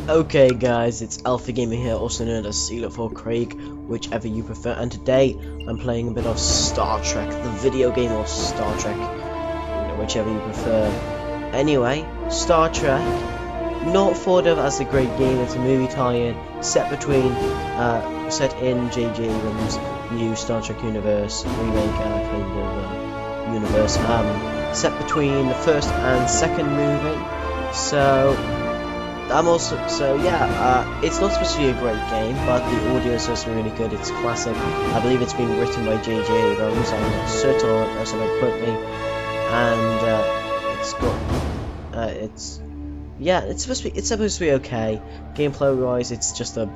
Okay guys, it's AlphaGaming here, also known as C4 Craig, whichever you prefer, and today I'm playing a bit of Star Trek, the video game, or Star Trek, whichever you prefer. Anyway, Star Trek, not thought of as a great game. It's a movie tie-in set in J.J Abrams' new Star Trek universe remake kind of universe, set between the first and second movie. It's not supposed to be a great game, but the audio is supposed to be really good. It's classic. I believe it's been written by J.J Abrams. I'm not certain on it, so don't quote me. And it's supposed to be okay. Gameplay wise, it's just a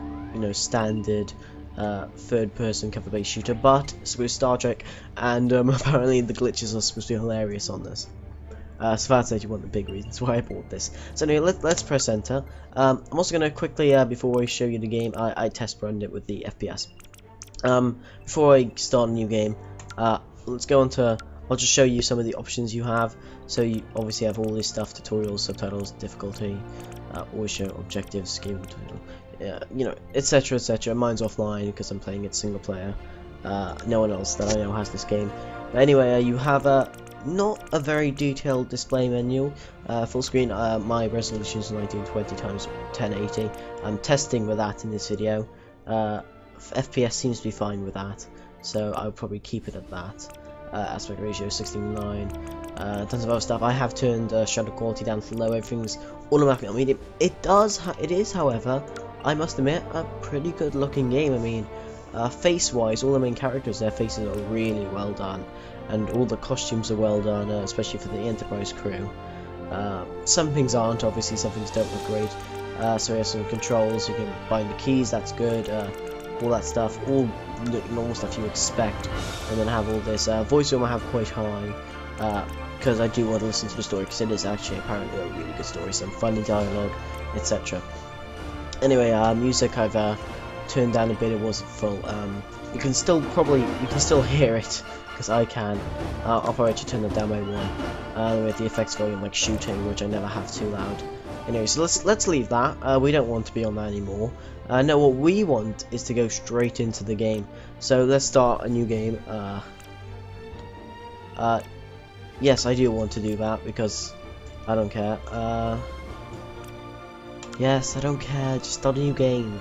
standard third-person cover-based shooter, but it's supposed to Star Trek, and apparently the glitches are supposed to be hilarious on this. So that's actually one of the big reasons why I bought this. So anyway, let's press enter. I'm also going to quickly, before I show you the game, I test run it with the FPS. Before I start a new game, let's go on to, I'll just show you some of the options you have. So you obviously have all this stuff: tutorials, subtitles, difficulty, always show objectives, game tutorial, etc, etc. Mine's offline because I'm playing it single player. No one else that I know has this game. But anyway, you have not a very detailed display menu. Full screen. My resolution is 1920 x 1080. I'm testing with that in this video. FPS seems to be fine with that, so I'll probably keep it at that. Aspect ratio 16:9. Tons of other stuff. I have turned shutter quality down to low. Everything's automatic. I mean, it is, however, I must admit, a pretty good looking game. I mean, face-wise, all the main characters, their faces are really well done, and all the costumes are well done, especially for the Enterprise crew. Some things aren't, obviously, some things don't look great. So we have some controls, you can bind the keys, that's good, all that stuff, all the normal stuff you expect, and then have all this. Voiceover I have quite high, because I do want to listen to the story, because it is actually apparently a really good story, some funny dialogue, etc. Anyway, music I've turned down a bit, it wasn't full. You can still hear it, because I can. I'll probably actually turn that down by one. With the effects volume, like shooting, which I never have too loud. Anyway, so let's leave that. We don't want to be on that anymore. No, what we want is to go straight into the game. So let's start a new game. Yes, I do want to do that because I don't care. Yes, I don't care. Just start a new game.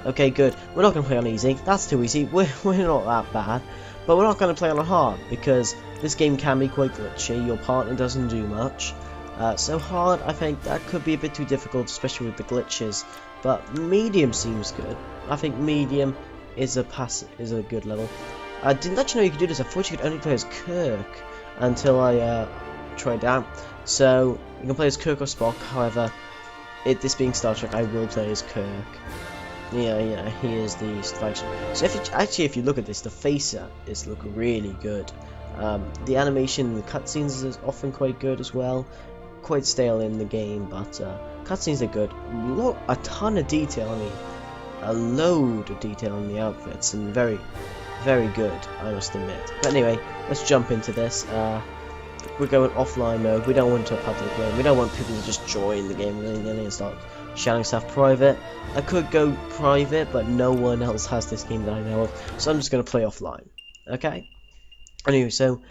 Okay, good. We're not going to play on easy. That's too easy. We're not that bad. But we're not going to play on hard, because this game can be quite glitchy. Your partner doesn't do much. So hard, I think that could be a bit too difficult, especially with the glitches. But medium seems good. I think medium is a good level. I didn't actually know you could do this. I thought you could only play as Kirk until I tried out. So you can play as Kirk or Spock. However, this being Star Trek, I will play as Kirk. Yeah, he is the flagship. So if you look at this, the faces look really good. The animation, the cutscenes is often quite good as well. Quite stale in the game, but cutscenes are good. A ton of detail. I mean, a load of detail on the outfits, and very, very good, I must admit. But anyway, let's jump into this. We're going offline mode. We don't want to public mode. We don't want people to just join the game willy-nilly and start shouting stuff private. I could go private, but no one else has this game that I know of, so I'm just going to play offline. Okay? Anyway, so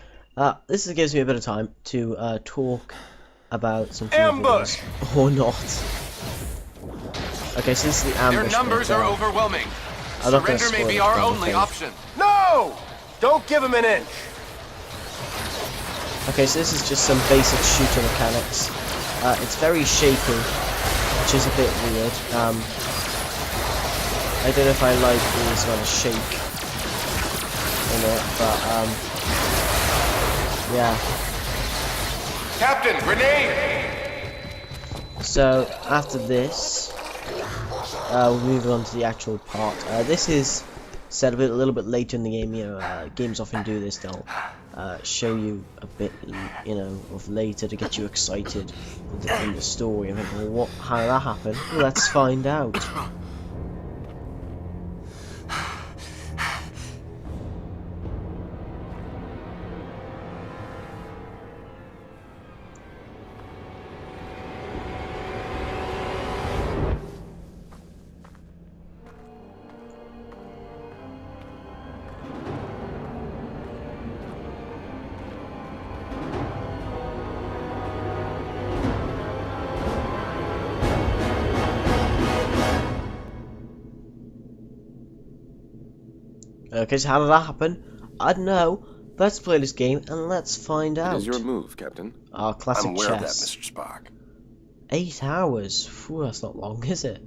this gives me a bit of time to talk about some ambush or not. Okay, so this is the ambush. Their numbers are overwhelming. Surrender may be our only option. No! Don't give them an inch. Okay, so this is just some basic shooter mechanics. It's very shaky, which is a bit weird. I don't know if I like these kind of shake in it, but yeah. Captain, grenade! So after this, we'll move on to the actual part. This is set a little bit later in the game. Games often do this. They'll show you a bit, of later to get you excited in the story. And think, well, how did that happen? Well, let's find out. Okay, so how did that happen? I don't know. Let's play this game and let's find out. It is your move, Captain. Our classic I'm aware of that, chess. Mr. Spock. 8 hours. Phew, that's not long, is it?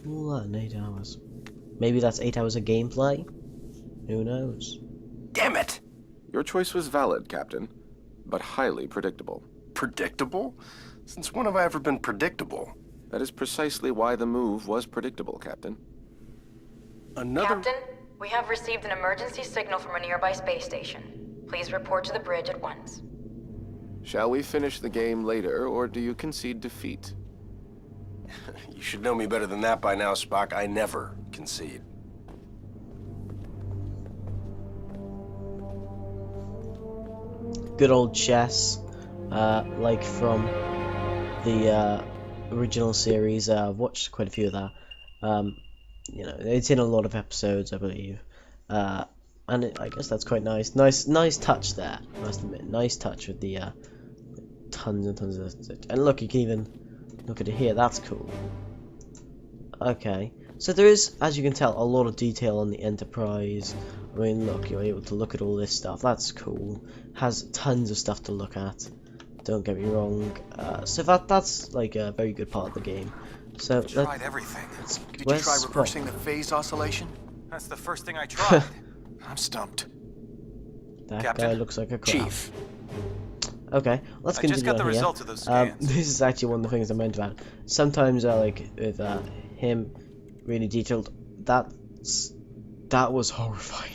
Ooh, 8 hours. Maybe that's 8 hours of gameplay? Who knows? Damn it! Your choice was valid, Captain, but highly predictable. Predictable? Since when have I ever been predictable? That is precisely why the move was predictable, Captain. Captain, we have received an emergency signal from a nearby space station. Please report to the bridge at once. Shall we finish the game later, or do you concede defeat? You should know me better than that by now, Spock. I never concede. Good old chess, like from the original series. I've watched quite a few of that. You know, it's in a lot of episodes, I believe. And I guess that's quite nice. Nice touch there, I must admit. Nice touch with the tons and tons of it. And look, you can even look at it here. That's cool. Okay, so there is, as you can tell, a lot of detail on the Enterprise. I mean, look, you're able to look at all this stuff. That's cool. Has tons of stuff to look at. Don't get me wrong. So that's like a very good part of the game. So tried everything. Did you try reversing the phase oscillation? That's the first thing I tried. I'm stumped. That Captain? guy looks like a crap. Chief. Okay, let's I continue just got the on here. results of those scans. This is actually one of the things I meant about. Sometimes like with him really detailed, that was horrifying.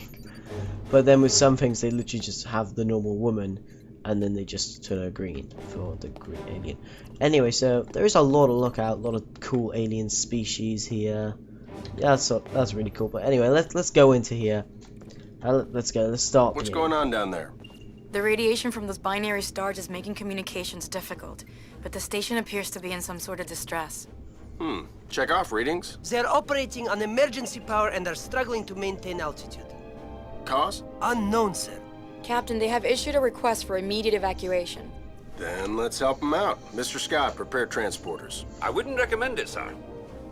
But then with some things they literally just have the normal woman and then they just turn her green for the green alien. Anyway, so there is a lot to look at, a lot of cool alien species here. Yeah, that's really cool. But anyway, let's go into here. Let's start. What's going on down there? The radiation from those binary stars is making communications difficult, but the station appears to be in some sort of distress. Check off readings. They're operating on emergency power and are struggling to maintain altitude. Cause? Unknown, sir. Captain, they have issued a request for immediate evacuation. Then let's help them out. Mr. Scott, prepare transporters. I wouldn't recommend it, sir.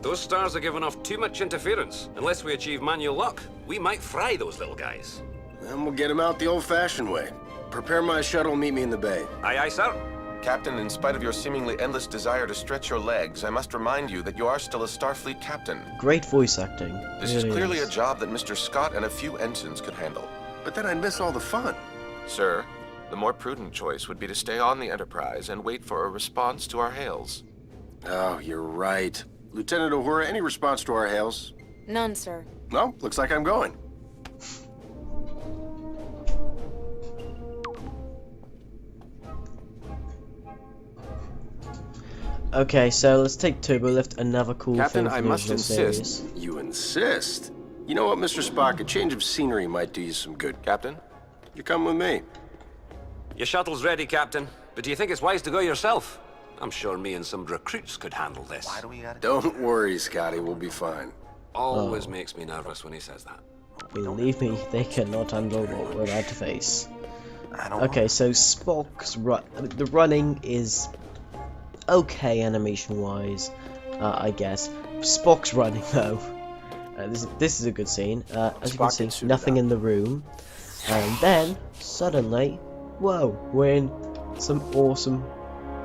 Those stars are giving off too much interference. Unless we achieve manual lock, we might fry those little guys. Then we'll get them out the old-fashioned way. Prepare my shuttle, meet me in the bay. Aye, aye, sir. Captain, in spite of your seemingly endless desire to stretch your legs, I must remind you that you are still a Starfleet captain. Great voice acting. This is clearly a job that Mr. Scott and a few ensigns could handle. But then I'd miss all the fun. Sir, the more prudent choice would be to stay on the Enterprise and wait for a response to our hails. Oh, you're right. Lieutenant Uhura, any response to our hails? None, sir. No, looks like I'm going. Okay, so let's take Turbo Lift, another cool Captain, thing I from the must original insist. series. You insist? You know what, Mr. Spock? A change of scenery might do you some good. Captain? You come with me. Your shuttle's ready, Captain. But do you think it's wise to go yourself? I'm sure me and some recruits could handle this. Why do we gotta... Don't worry, Scotty. We'll be fine. Always makes me nervous when he says that. Believe me, they cannot handle what we're about to face. I don't Okay, so Spock's run. The running is okay animation-wise, I guess. Spock's running though. This is a good scene. As you can see, nothing in the room, and then suddenly, whoa, we're in some awesome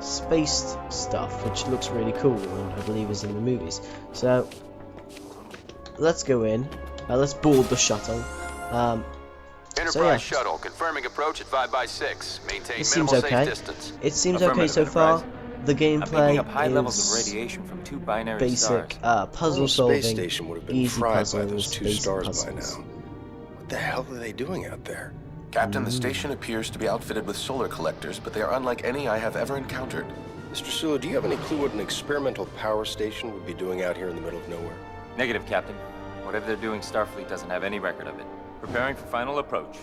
space stuff, which looks really cool, and I believe is in the movies. So let's go in. Let's board the shuttle. Enterprise shuttle confirming approach at 5x6. Maintain It seems minimal safe okay. distance. It seems okay so far. The gameplay up high levels of is radiation from two binary basic stars. puzzle Space solving, station would have been easy fried puzzles, by those two basic stars puzzles. by now. What the hell are they doing out there? Captain, the station appears to be outfitted with solar collectors, but they are unlike any I have ever encountered. Mr. Sulu, do you have any clue what an experimental power station would be doing out here in the middle of nowhere? Negative, Captain. Whatever they're doing, Starfleet doesn't have any record of it. Preparing for final approach.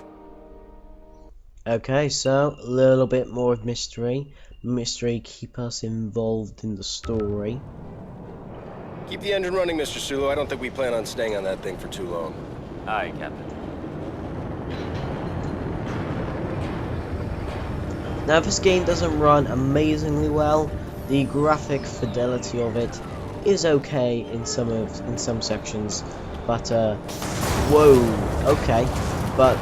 Okay, so a little bit more of mystery. Mystery keep us involved in the story. Keep the engine running, Mr. Sulu. I don't think we plan on staying on that thing for too long. Aye, Captain. Now, this game doesn't run amazingly well. The graphic fidelity of it is okay in some sections, but whoa, okay. But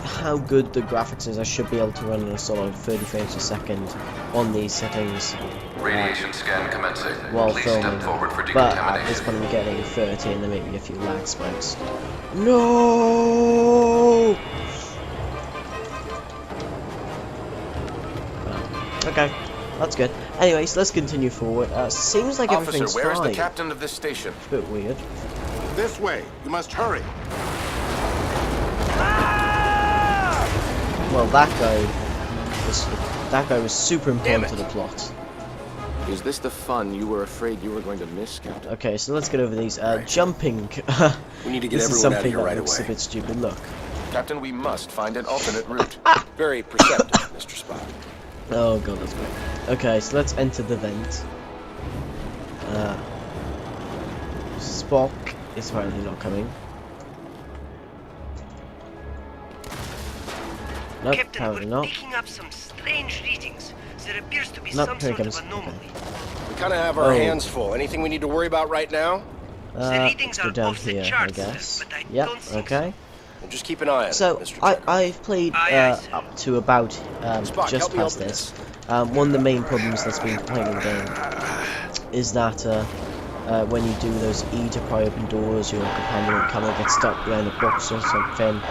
how good the graphics is, I should be able to run in a solid 30 frames a second on these settings Radiation scan commencing. while Please filming. step forward for But at this decontamination. point I'm getting 30 and then maybe a few lag spikes. No! Okay, that's good. Anyways, let's continue forward. Seems like Officer, everything's where is fine. the captain of this station? It's a bit weird. This way. You must hurry. Well, that guy was super important to the plot. Is this the fun you were afraid you were going to miss, Captain? Okay, so let's get over these. Jumping. We need to get This is everyone out of something here that right looks away. a bit stupid. Look. Captain, we must find an alternate route. Very perceptive, Mr. Spock. Oh god, that's great. Okay, so let's enter the vent. Spock is apparently not coming. Nope, Captain, apparently we're not. picking up some strange readings. There appears to be Nope, some here sort he of comes. anomaly. We kind of have our Oh. hands full. Anything we need to worry about right now? The readings Let's go are down off the here, I charts, guess. but I Yep, don't think okay. Well, just keep an eye on it, So, Mr. Chekhov. I've played Aye, aye. up to about Spock, just help me past open this. One of the main problems that's been playing the game is that when you do those E to pry open doors, your companion will come and get stuck behind a box or something,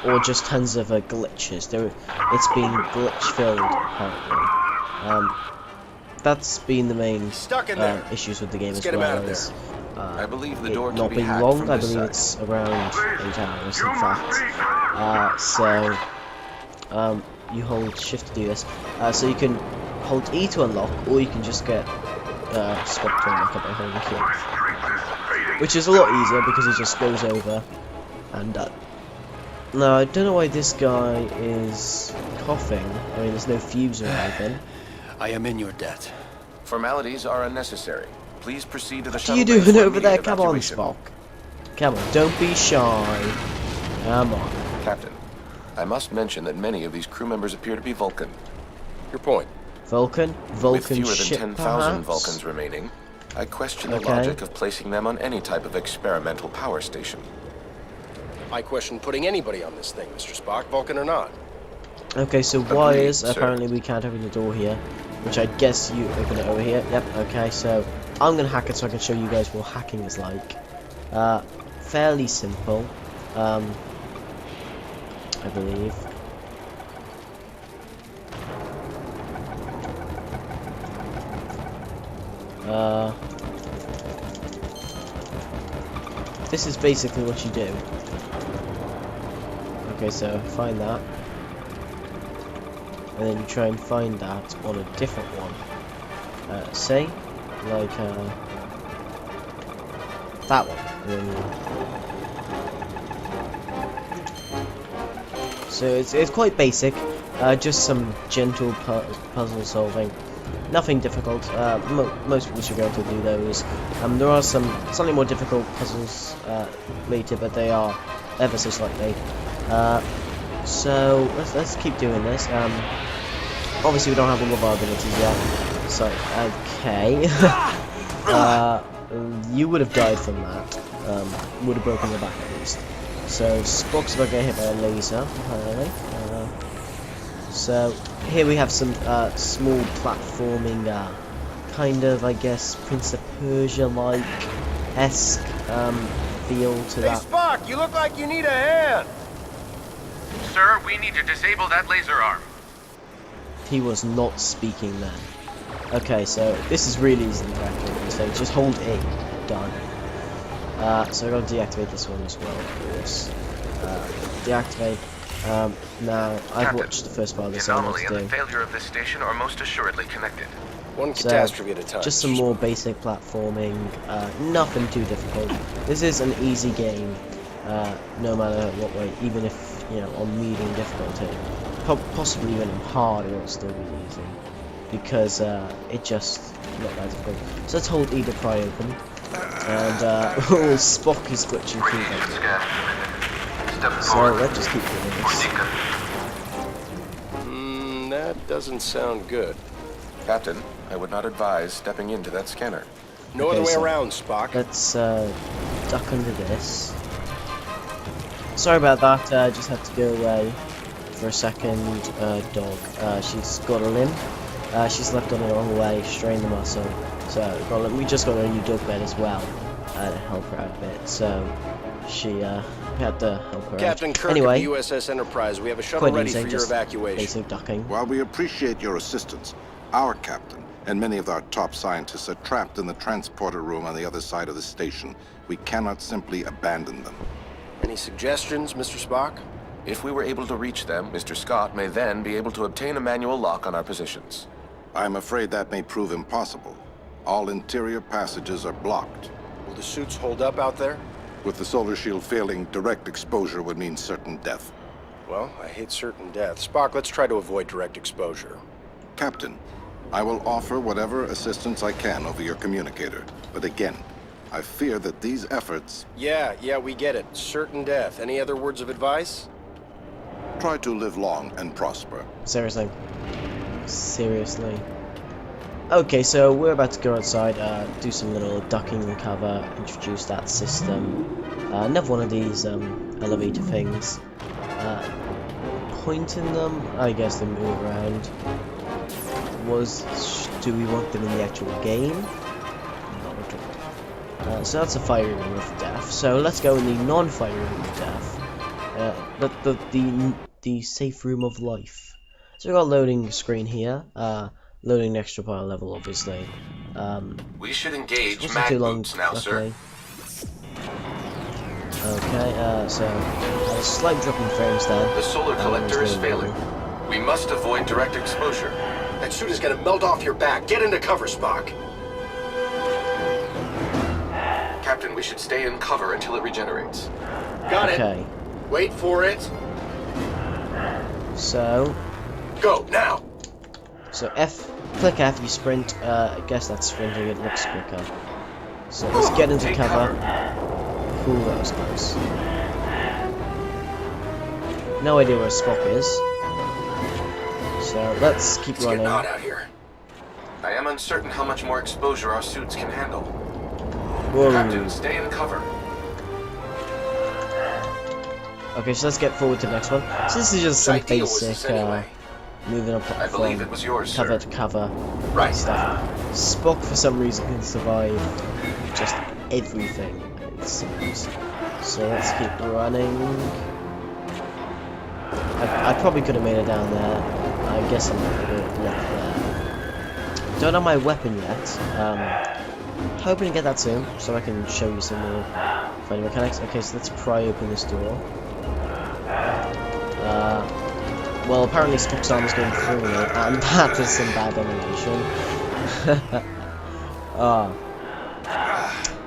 or just tons of glitches. It's been glitch filled apparently. That's been the main Stuck in there. issues with the game Let's as get him well out of as I believe the it door can not be being hacked long. from I this believe side. it's around 8 hours in fact. You hold shift to do this. So you can hold E to unlock, or you can just get Spock to unlock it by holding Q. Which is a lot easier because it just goes over and done. Now, I don't know why this guy is coughing. I mean, there's no fuse or anything. I am in your debt. Formalities are unnecessary. Please proceed to the What are shuttle you bay doing for over there? immediate Come on, evacuation. Spock. Come on, don't be shy. Come on. Captain, I must mention that many of these crew members appear to be Vulcan. Your point. Vulcan? With Vulcan fewer than ship, 10,000 perhaps? Vulcans remaining, I question the Okay. logic of placing them on any type of experimental power station. I question putting anybody on this thing, Mr. Spock, Vulcan or not. Okay, so Agreed, wires, sir. apparently we can't open the door here, which I guess you open it over here. Yep, okay, so I'm gonna hack it so I can show you guys what hacking is like. Fairly simple, I believe. This is basically what you do. Okay, so find that. And then you try and find that on a different one. Say, like, that one. And then so it's quite basic, just some gentle puzzle solving. Nothing difficult. Most people should be able to do those. There are some slightly more difficult puzzles later, but they are ever so slightly. So let's keep doing this. Obviously we don't have all of our abilities yet. So okay. You would have died from that. Would have broken your back at least. So Spock's about to get hit by a laser, apparently. So here we have some small platforming, kind of, I guess, Prince of Persia-like-esque feel to Hey, that. Spock, you look like you need a hand. Sir, we need to disable that laser arm. He was not speaking then. Okay, so this is really easy to activate. So just hold A. Done. So I'm going to deactivate this one as well, of course. Deactivate. Now, I've watched the first part of this, so I know what to do. failure of this station are most assuredly connected. One So, catastrophe at a time. just some more basic platforming, nothing too difficult. This is an easy game, no matter what way, even if, you know, on medium difficulty. Possibly even on hard, it will still be easy. Because, it just not that difficult. So let's hold E to pry open. And, Spock is glitching through them. So let's just keep doing this. That doesn't sound good. Captain, I would not advise stepping into that scanner. No Okay, other way so around, Spock. Let's, duck under this. Sorry about that, just had to go away for a second. Dog, she's got a limp. She's slept on the wrong way, strained the muscle. So we just got her a new dog bed as well to help her out a bit. So she had to help her Captain out. Kirk Anyway, of the USS Enterprise, we have a shuttle ready for your evacuation. Basic ducking. While we appreciate your assistance, our captain and many of our top scientists are trapped in the transporter room on the other side of the station. We cannot simply abandon them. Any suggestions, Mr. Spock? If we were able to reach them, Mr. Scott may then be able to obtain a manual lock on our positions. I'm afraid that may prove impossible. All interior passages are blocked. Will the suits hold up out there? With the solar shield failing, direct exposure would mean certain death. Well, I hate certain death. Spock, let's try to avoid direct exposure. Captain, I will offer whatever assistance I can over your communicator. But again, I fear that these efforts... Yeah, we get it. Certain death. Any other words of advice? Try to live long and prosper. Seriously. Okay, so we're about to go outside, do some little ducking and cover, introduce that system. Another one of these elevator things. Pointing them, I guess they move around. Do we want them in the actual game? No. So that's a fire room of death. So let's go in the non-fire room of death. The safe room of life. So we've got a loading screen here. Loading extra power level, obviously. We should engage mag boots now, sir. Okay, so a slight drop in frames there. The solar collector is failing. We must avoid direct exposure. That suit is gonna melt off your back. Get into cover, Spock. Captain, we should stay in cover until it regenerates. Got it. Okay. Wait for it. So... Go, now! So click F, you sprint. I guess that's sprinting, it looks quicker. So let's get into cover. Ooh, that was close. No idea where Spock is. So let's keep running. It's getting hot out here. I am uncertain how much more exposure our suits can handle. Whoa. Captain, stay in cover. Okay, so let's get forward to the next one. So this is just some basic moving up I believe it was yours, cover sir. to cover Right. stuff. Spock for some reason can survive just everything, it seems. So let's keep running. I probably could have made it down there. I guess I'm not going to left there. Don't have my weapon yet. Hoping to get that soon, so I can show you some more fighting mechanics. Okay, so let's pry open this door. Well, apparently Spock's arm is going through it, and that is some bad animation.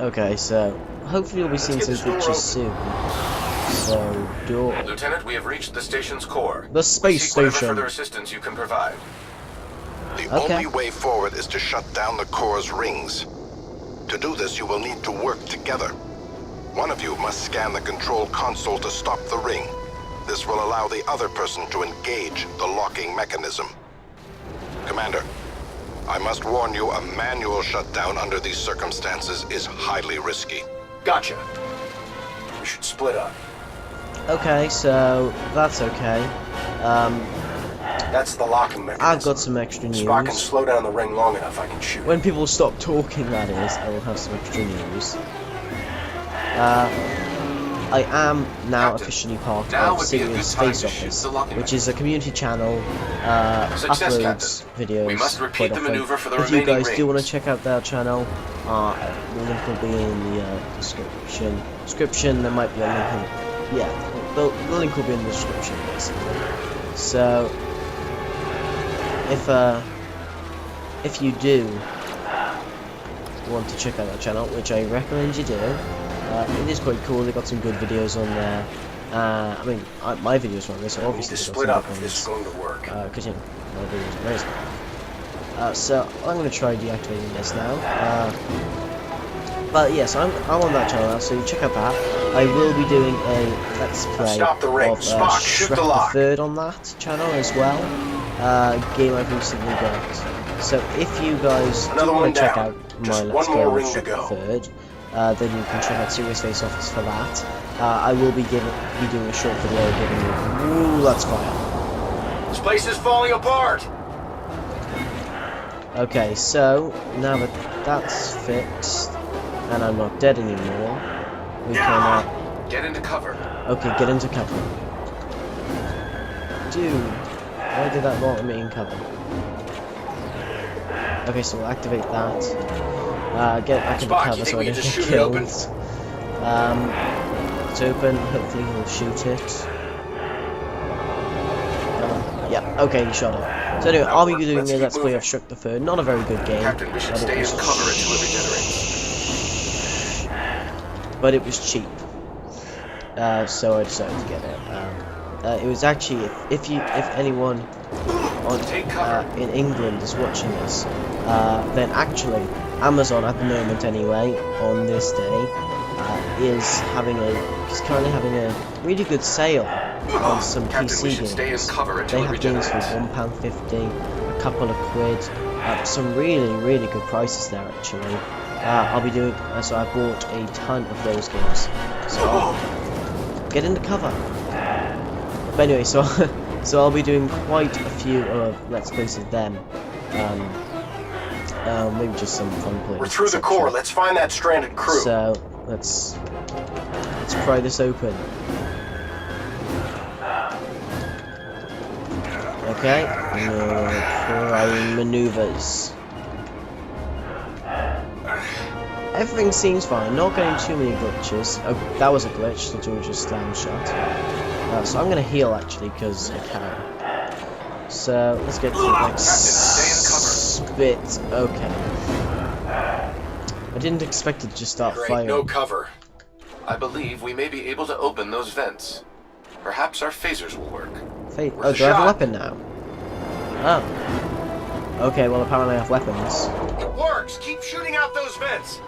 Okay, so hopefully we'll be seeing some glitches soon. So, door. Lieutenant, we have reached the station's core. The space station. Whatever further assistance you can provide. The only way forward is to shut down the core's rings. To do this, you will need to work together. One of you must scan the control console to stop the ring. This will allow the other person to engage the locking mechanism. Commander, I must warn you, a manual shutdown under these circumstances is highly risky. Gotcha. We should split up. Okay, so that's okay. That's the locking mechanism. I've got some extra news. Spock can slow down the ring long enough, I can shoot. When people stop talking, that is, I will have some extra news. I am now officially part of Serious Space Office, which is a community channel, uploads videos. We must repeat the maneuver for the if you remaining guys do want to check out their channel, the link will be in the description. There might be a link in, yeah, the link will be in the description basically. So, if you do want to check out that channel, which I recommend you do, it is quite cool. They got some good videos on there. I mean, my videos are on this, so obviously split up if this is going to work. Because you know, my videos are amazing. So I'm going to try deactivating this now. But yes, I'm on that channel now, so you check out that. I will be doing a let's play of Shrek the Third on that channel as well. Game I've recently got. So if you guys do want to check out my Let's Play of Shrek the Third, then you can check out Serious Face Office for that. I will be doing a short video giving you... Ooh, that's fire. This place is falling apart! Okay, so, now that that's fixed, and I'm not dead anymore, we can... Get into cover. Okay, get into cover. Dude, why did that not let me in cover? Okay, so we'll activate that. Get back into cover so I don't get killed. It's open, hopefully he'll shoot it. Yeah, okay, he shot it. So anyway, I'll be doing a Let's Play of Shrek the Third. Not a very good game. Captain, we should stay in cover until it regenerates. But it was cheap. So I decided to get it. It was actually, if anyone on, in England is watching this, then actually Amazon at the moment anyway, on this day, is currently having a really good sale on some PC games. They have games for £1.50, a couple of quid, some really good prices there actually. I'll be doing, so I bought a ton of those games. So I'll get into cover. But anyway, so I'll be doing quite a few Let's Plays of them. Maybe just some fun plays. We're through the core. Let's find that stranded crew. So let's pry this open. Okay, trying maneuvers. Everything seems fine. Not getting too many glitches. Oh, that was a glitch. The door just slammed shut. So I'm gonna heal actually because I can. So let's get to the next bit. Okay. I didn't expect it to just start firing. No cover. I believe we may be able to open those vents. Perhaps our phasers will work. Oh, do I have a weapon now? Oh. Okay, well apparently I have weapons. It works! Keep shooting out those vents!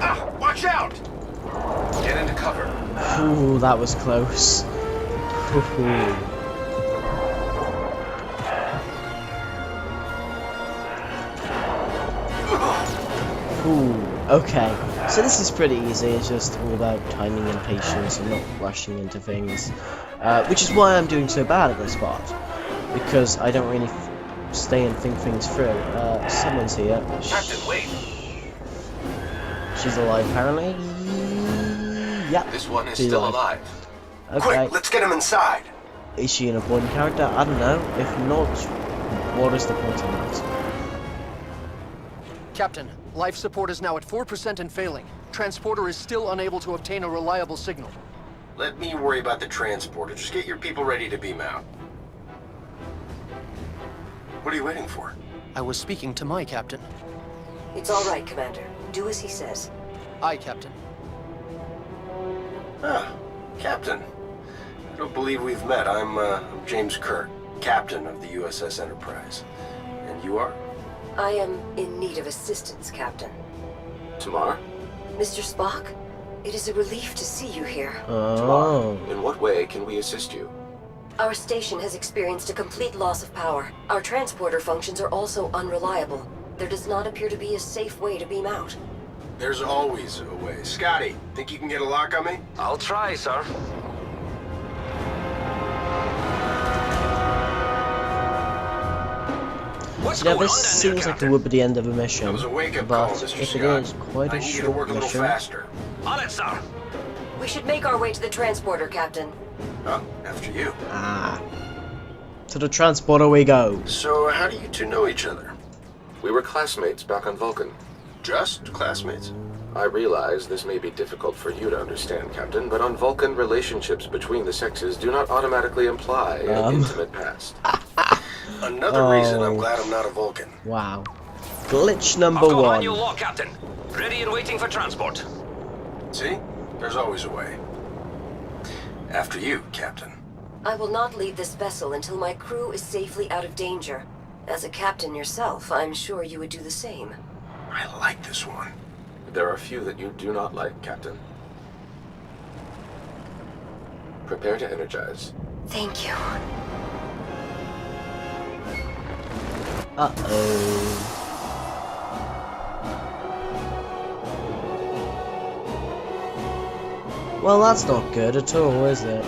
Ah! Watch out! Get into cover. Ooh, that was close. Ooh. Ooh, okay. So this is pretty easy, it's just all about timing and patience and not rushing into things. Which is why I'm doing so bad at this part. Because I don't really stay and think things through. Someone's here. Captain, wait! She's alive apparently. Yep. This one is still alive. Okay. Quick, let's get him inside. Is she an important character? I don't know. If not, what is the point in that? Captain, life support is now at 4% and failing. Transporter is still unable to obtain a reliable signal. Let me worry about the transporter. Just get your people ready to beam out. What are you waiting for? I was speaking to my captain. It's all right, Commander. Do as he says. Aye, Captain. Ah, Captain. I don't believe we've met. I'm James Kirk, Captain of the USS Enterprise. And you are? I am in need of assistance, Captain. Tamar? Mr. Spock, it is a relief to see you here. Tamar, in what way can we assist you? Our station has experienced a complete loss of power. Our transporter functions are also unreliable. There does not appear to be a safe way to beam out. There's always a way. Scotty, think you can get a lock on me? I'll try, sir. Now this seems like it would be the end of a mission, That was a wake-up but call, Mr. if it Scott. is quite I a need you to short work a little mission. faster. On it, sir. We should make our way to the transporter, Captain. Oh, after you. To the transporter we go. So, how do you two know each other? We were classmates back on Vulcan. Just classmates? I realize this may be difficult for you to understand, Captain, but on Vulcan, relationships between the sexes do not automatically imply an intimate past. Another reason I'm glad I'm not a Vulcan. Wow. Glitch number I've got one. manual lock, Captain. Ready and waiting for transport. See? There's always a way. After you, Captain. I will not leave this vessel until my crew is safely out of danger. As a captain yourself, I'm sure you would do the same. I like this one. There are few that you do not like, Captain. Prepare to energize. Thank you. Uh-oh. Well, that's not good at all, is it?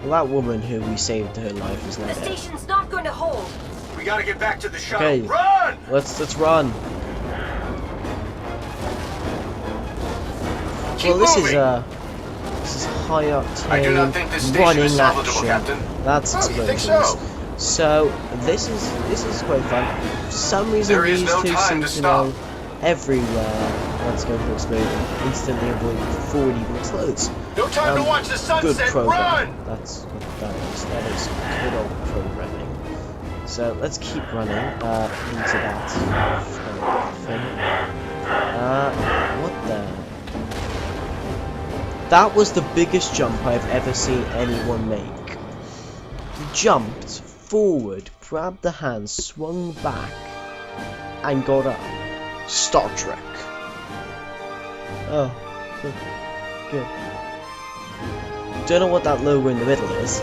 Well, that woman who we saved her life is now The dead. station's not going to hold. We gotta get back to the shuttle. Okay, Run! let's run. Keep Well, this moving. is high octane I do not think this station running is salvageable, action. Captain. That's Oh, you think explosions. so? So this is quite fun. For some reason There is these no two time seem to to know stop. everywhere. Let's go for explosion. Instantly avoid before it even explodes. No time to watch the Good sunset. program. Run! That's what that is. That is good old programming. So let's keep running into that thing. What the? That was the biggest jump I've ever seen anyone make. He jumped forward, grabbed the hand, swung back, and got up. Star Trek. Oh, good. Good. Don't know what that logo in the middle is,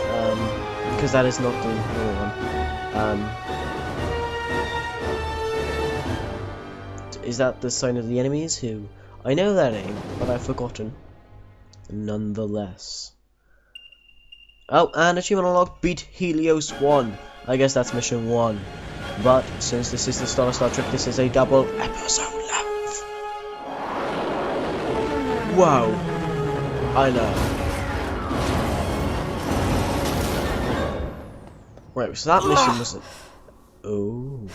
because that is not the normal one. Is that the sign of the enemies? Who? I know that name, but I've forgotten. Nonetheless. Oh, and achievement unlocked, beat Helios 1. I guess that's mission 1. But since this is the Star Trek, this is a double episode length. Wow. I know. Right, so that mission was... Oh.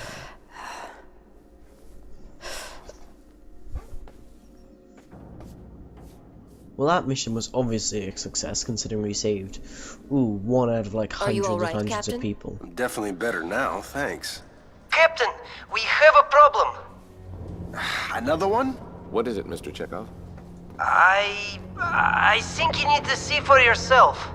Well, that mission was obviously a success, considering we saved, 1 out of like hundreds and hundreds of people. I'm definitely better now, thanks. Captain, we have a problem. Another one? What is it, Mr. Chekhov? I think you need to see for yourself.